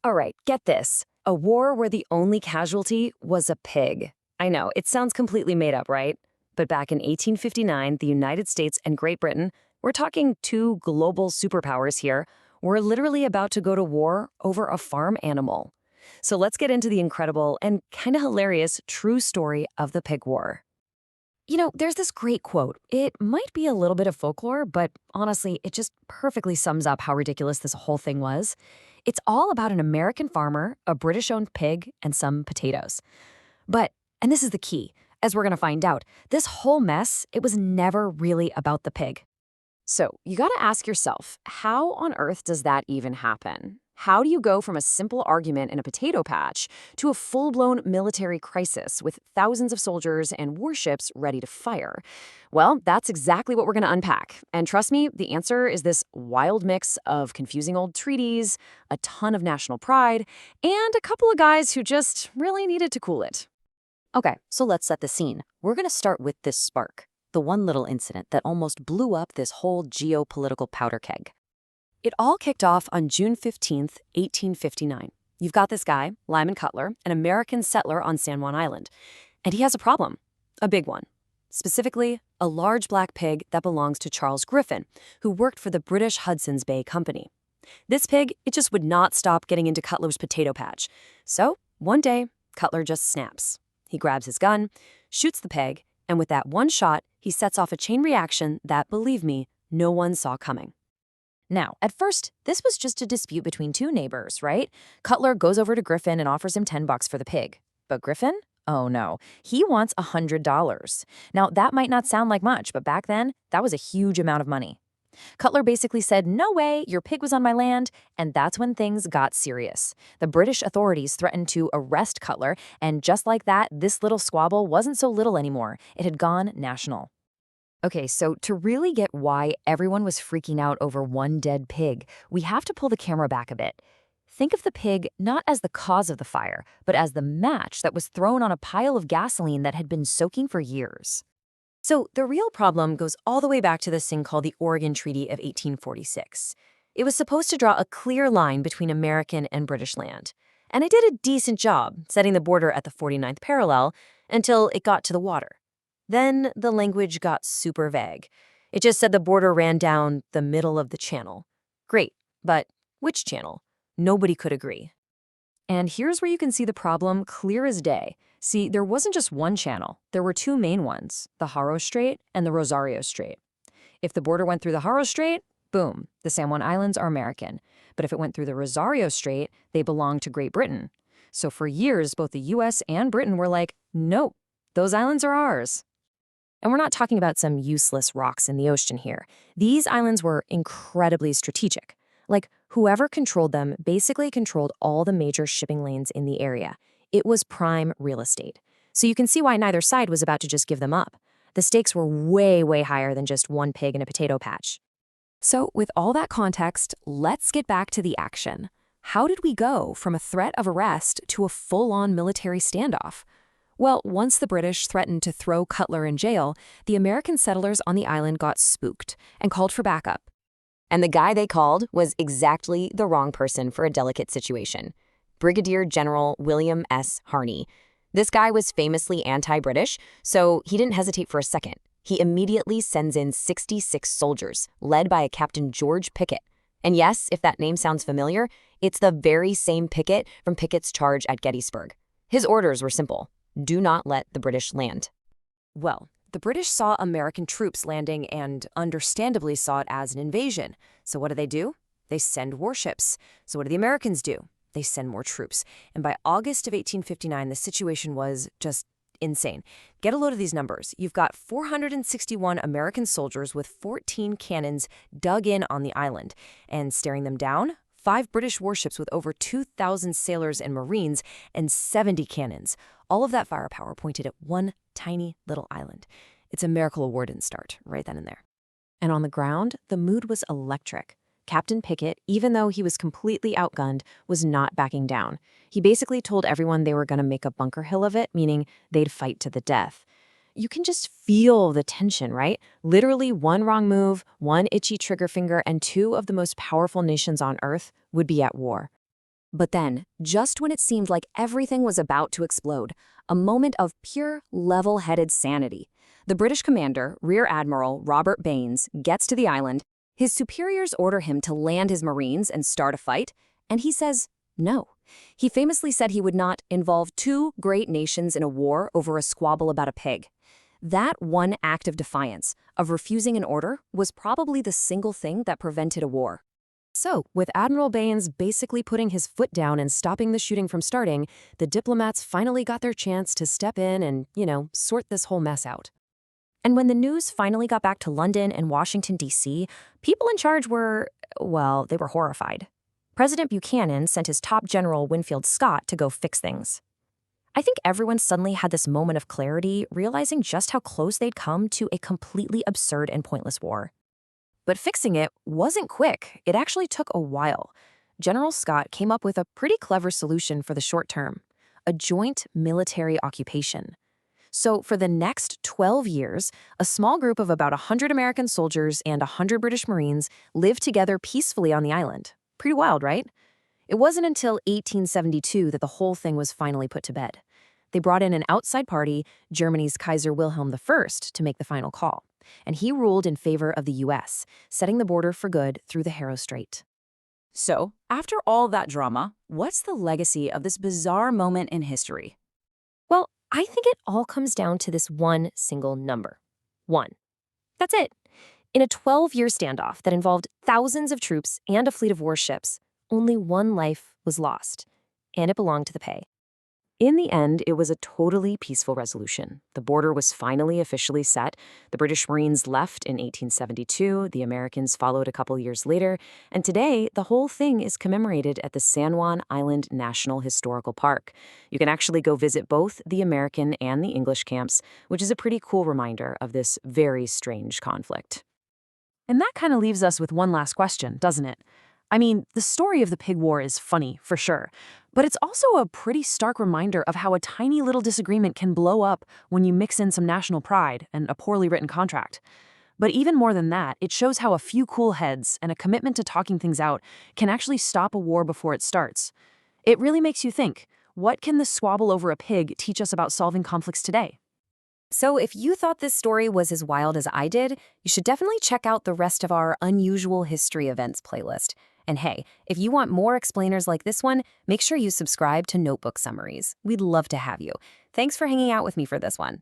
All right, get this. A war where the only casualty was a pig. I know, it sounds completely made up, right? But back in 1859, the United States and Great Britain, we're talking two global superpowers here, were literally about to go to war over a farm animal. So let's get into the incredible and kind of hilarious true story of the pig war. There's this great quote. It might be a little bit of folklore, but honestly, it just perfectly sums up how ridiculous this whole thing was. It's all about an American farmer, a British-owned pig, and some potatoes. But, and this is the key, as we're going to find out, this whole mess, it was never really about the pig. So you got to ask yourself, how on earth does that even happen? How do you go from a simple argument in a potato patch to a full-blown military crisis with thousands of soldiers and warships ready to fire? Well, that's exactly what we're going to unpack. And trust me, the answer is this wild mix of confusing old treaties, a ton of national pride, and a couple of guys who just really needed to cool it. Okay, so let's set the scene. We're going to start with this spark, the one little incident that almost blew up this whole geopolitical powder keg. It all kicked off on June 15th, 1859. You've got this guy, Lyman Cutler, an American settler on San Juan Island, and he has a problem, a big one. Specifically, a large black pig that belongs to Charles Griffin, who worked for the British Hudson's Bay Company. This pig, it just would not stop getting into Cutler's potato patch. So, one day, Cutler just snaps. He grabs his gun, shoots the pig, and with that one shot, he sets off a chain reaction that, believe me, no one saw coming. Now, at first, this was just a dispute between two neighbors, right? Cutler goes over to Griffin and offers him $10 for the pig. But Griffin? Oh no, he wants $100. Now, that might not sound like much, but back then, that was a huge amount of money. Cutler basically said, no way, your pig was on my land, and that's when things got serious. The British authorities threatened to arrest Cutler, and just like that, this little squabble wasn't so little anymore. It had gone national. Okay, so to really get why everyone was freaking out over one dead pig, we have to pull the camera back a bit. Think of the pig not as the cause of the fire, but as the match that was thrown on a pile of gasoline that had been soaking for years. So the real problem goes all the way back to this thing called the Oregon Treaty of 1846. It was supposed to draw a clear line between American and British land. And it did a decent job setting the border at the 49th parallel until it got to the water. Then the language got super vague. It just said the border ran down the middle of the channel. Great, but which channel? Nobody could agree. And here's where you can see the problem clear as day. See, there wasn't just one channel. There were two main ones, the Haro Strait and the Rosario Strait. If the border went through the Haro Strait, boom, the San Juan Islands are American. But if it went through the Rosario Strait, they belonged to Great Britain. So for years, both the US and Britain were like, nope, those islands are ours. And we're not talking about some useless rocks in the ocean here. These islands were incredibly strategic. Like, whoever controlled them basically controlled all the major shipping lanes in the area. It was prime real estate. So you can see why neither side was about to just give them up. The stakes were way, way higher than just one pig in a potato patch. So with all that context, let's get back to the action. How did we go from a threat of arrest to a full-on military standoff? Well, once the British threatened to throw Cutler in jail, the American settlers on the island got spooked and called for backup. And the guy they called was exactly the wrong person for a delicate situation. Brigadier General William S. Harney. This guy was famously anti-British, so he didn't hesitate for a second. He immediately sends in 66 soldiers, led by a Captain George Pickett. And yes, if that name sounds familiar, it's the very same Pickett from Pickett's charge at Gettysburg. His orders were simple. Do not let the British land. Well, the British saw American troops landing and understandably saw it as an invasion. So what do? They send warships. So what do the Americans do? They send more troops. And by August of 1859, the situation was just insane. Get a load of these numbers. You've got 461 American soldiers with 14 cannons dug in on the island. And staring them down, 5 British warships with over 2,000 sailors and Marines and 70 cannons. All of that firepower pointed at one tiny little island. It's a miracle a war didn't start right then and there. And on the ground, the mood was electric. Captain Pickett, even though he was completely outgunned, was not backing down. He basically told everyone they were going to make a Bunker Hill of it, meaning they'd fight to the death. You can just feel the tension, right? Literally one wrong move, one itchy trigger finger, and two of the most powerful nations on Earth would be at war. But then, just when it seemed like everything was about to explode, a moment of pure, level-headed sanity. The British commander, Rear Admiral Robert Baines, gets to the island. His superiors order him to land his Marines and start a fight, and he says no. He famously said he would not involve two great nations in a war over a squabble about a pig. That one act of defiance, of refusing an order, was probably the single thing that prevented a war. So, with Admiral Baines basically putting his foot down and stopping the shooting from starting, the diplomats finally got their chance to step in and, sort this whole mess out. And when the news finally got back to London and Washington, D.C., people in charge were, well, they were horrified. President Buchanan sent his top general, Winfield Scott, to go fix things. I think everyone suddenly had this moment of clarity, realizing just how close they'd come to a completely absurd and pointless war. But fixing it wasn't quick. It actually took a while. General Scott came up with a pretty clever solution for the short term: a joint military occupation. So for the next 12 years, a small group of about 100 American soldiers and 100 British Marines lived together peacefully on the island. Pretty wild, right? It wasn't until 1872 that the whole thing was finally put to bed. They brought in an outside party, Germany's Kaiser Wilhelm I, to make the final call. And he ruled in favor of the U.S., setting the border for good through the Harrow Strait. So, after all that drama, what's the legacy of this bizarre moment in history? Well, I think it all comes down to this one single number: 1. That's it. In a 12-year standoff that involved thousands of troops and a fleet of warships, only one life was lost, and it belonged to the Pei. In the end, it was a totally peaceful resolution. The border was finally officially set. The British Marines left in 1872, the Americans followed a couple years later, and today, the whole thing is commemorated at the San Juan Island National Historical Park. You can actually go visit both the American and the English camps, which is a pretty cool reminder of this very strange conflict. And that kind of leaves us with one last question, doesn't it? I mean, the story of the Pig War is funny, for sure, but it's also a pretty stark reminder of how a tiny little disagreement can blow up when you mix in some national pride and a poorly written contract. But even more than that, it shows how a few cool heads and a commitment to talking things out can actually stop a war before it starts. It really makes you think, what can the squabble over a pig teach us about solving conflicts today? So if you thought this story was as wild as I did, you should definitely check out the rest of our Unusual History Events playlist. And hey, if you want more explainers like this one, make sure you subscribe to Notebook Summaries. We'd love to have you. Thanks for hanging out with me for this one.